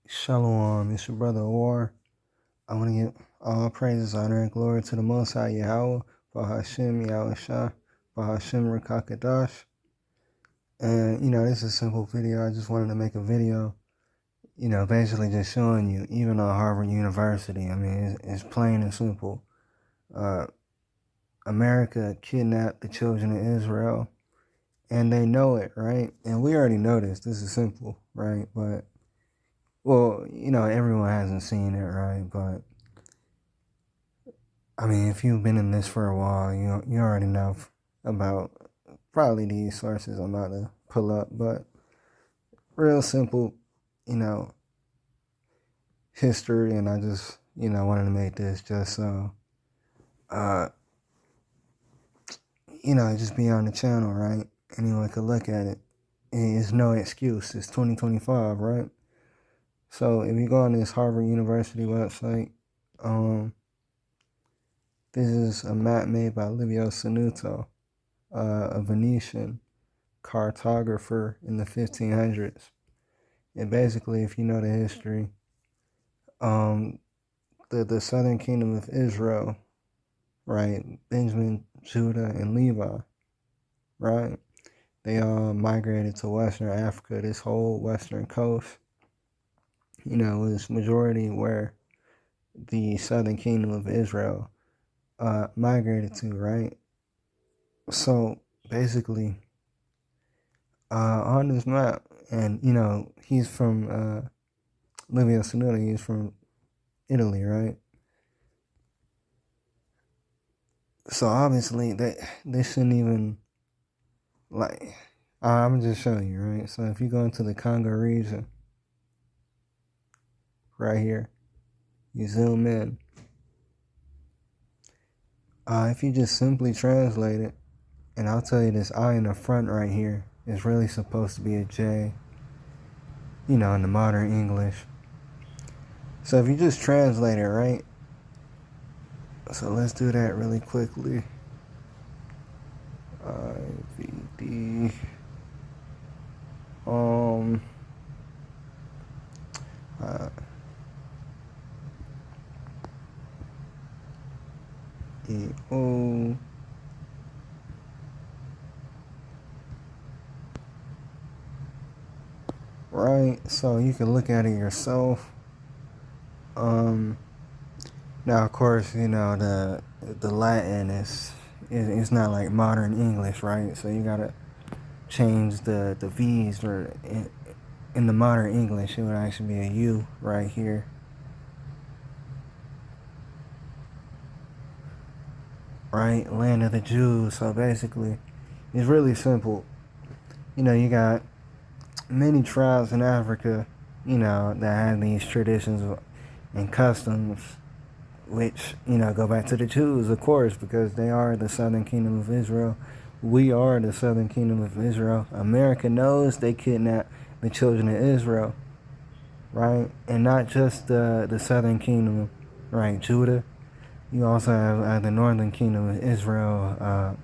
Shalom, it's your brother War. I want to give all praises, honor, and glory to the Most High Yahweh, for Hashem Yahushua, for Hashem Rakakadash. And, this is a simple video. I just wanted to make a video, basically just showing you, even on Harvard University, I mean, it's plain and simple. America kidnapped the children of Israel, and they know it, right? And we already know this. This is simple, right? But well, everyone hasn't seen it, right? But I mean, if you've been in this for a while, you already know about probably these sources I'm about to pull up. But real simple, history, and I just wanted to make this just so just be on the channel, right? Anyone could look at it. It's no excuse. It's 2025, right? So if you go on this Harvard University website, this is a map made by Livio Sanuto, a Venetian cartographer in the 1500s. And basically, if you know the history, the southern kingdom of Israel, right, Benjamin, Judah, and Levi, right, they all migrated to Western Africa. This whole western coast, was majority where the southern kingdom of Israel migrated to, right? So basically, on this map, and he's from Livio Sanuto, he's from Italy, right? So obviously this shouldn't even, like, I'm just showing you, right? So if you go into the Congo region, right here, you zoom in. If you just simply translate it, and I'll tell you this I in the front right here is really supposed to be a J, in the modern English. So if you just translate it, right? So let's do that really quickly. IVD. EO. Right, so you can look at it yourself. Now of course, the Latin it's not like modern English, right? So you gotta change the V's, or in the modern English it would actually be a U right here. Right, land of the Jews. So basically, it's really simple. You got many tribes in Africa, that have these traditions and customs, which, go back to the Jews, of course, because they are the southern kingdom of Israel. We are the southern kingdom of Israel. America knows they kidnapped the children of Israel, right? And not just the southern kingdom, right? Judah. You also have the northern kingdom of Israel,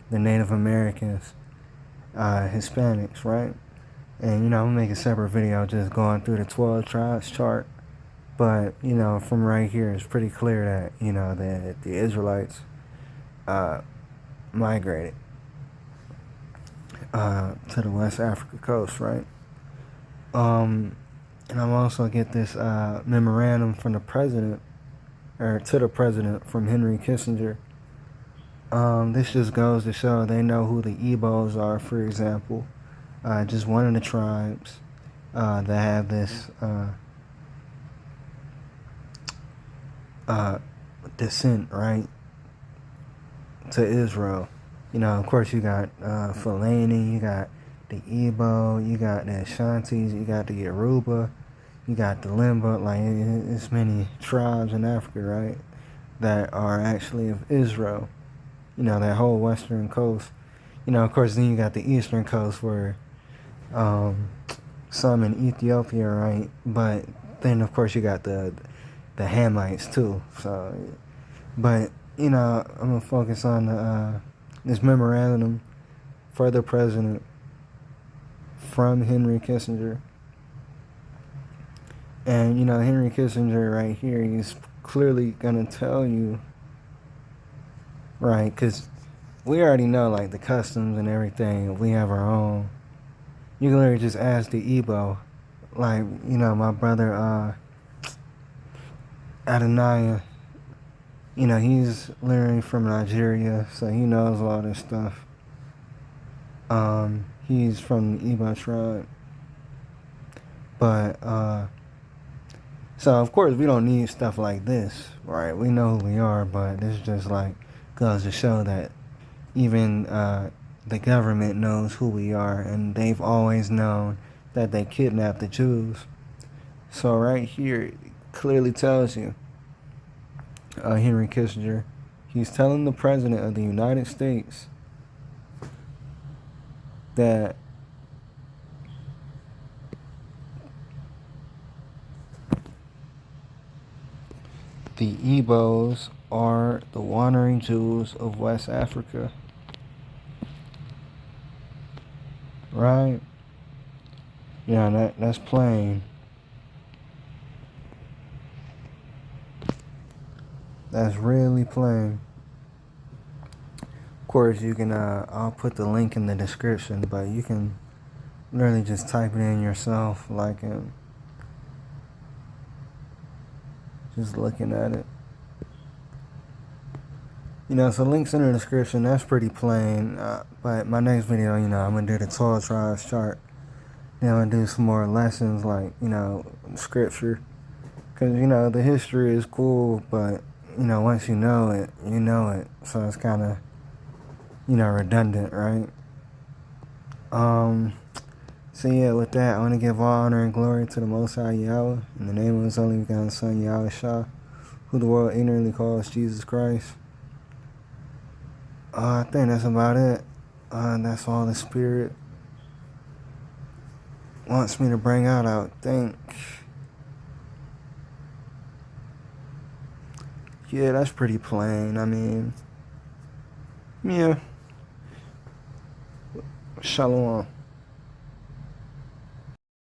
the Native Americans, Hispanics, right? And, I'm going to make a separate video just going through the 12 tribes chart. But, from right here, it's pretty clear that, that the Israelites migrated to the West Africa coast, right? And I'm also get this memorandum from the president, or to the president, from Henry Kissinger. This just goes to show they know who the Igbos are, for example. Just one of the tribes that have this descent, right, to Israel. Of course, you got Fulani, you got the Igbo, you got the Ashantis, you got the Yoruba, you got the Limba. Like, it's many tribes in Africa, right, that are actually of Israel. That whole western coast. Of course, then you got the eastern coast where some in Ethiopia, right? But then, of course, you got the Hamites too. So, but I'm gonna focus on this memorandum for the president from Henry Kissinger. And, Henry Kissinger right here, he's clearly going to tell you, right, because we already know, like, the customs and everything. We have our own. You can literally just ask the Igbo. Like, my brother, Adonai, he's literally from Nigeria, so he knows all this stuff. He's from the Igbo tribe. But, so of course we don't need stuff like this, right? We know who we are, but this just like goes to show that even the government knows who we are, and they've always known that they kidnapped the Jews. So right here it clearly tells you, Henry Kissinger, he's telling the President of the United States that the Igbos are the wandering Jews of West Africa. Right? Yeah, that's plain. That's really plain. Of course, you can, I'll put the link in the description, but you can literally just type it in yourself, like, just looking at it. So links in the description, that's pretty plain. But my next video, I'm going to do the 12 tribes chart. Then I'm going to do some more lessons, like, scripture. Because, the history is cool, but, once you know it, you know it. So it's kind of, redundant, right? So yeah, with that, I want to give all honor and glory to the Most High Yahweh, in the name of His only begotten Son, Yahweh Shah, who the world ignorantly calls Jesus Christ. I think that's about it. That's all the Spirit wants me to bring out, I would think. Yeah, that's pretty plain. I mean, yeah. Shalom.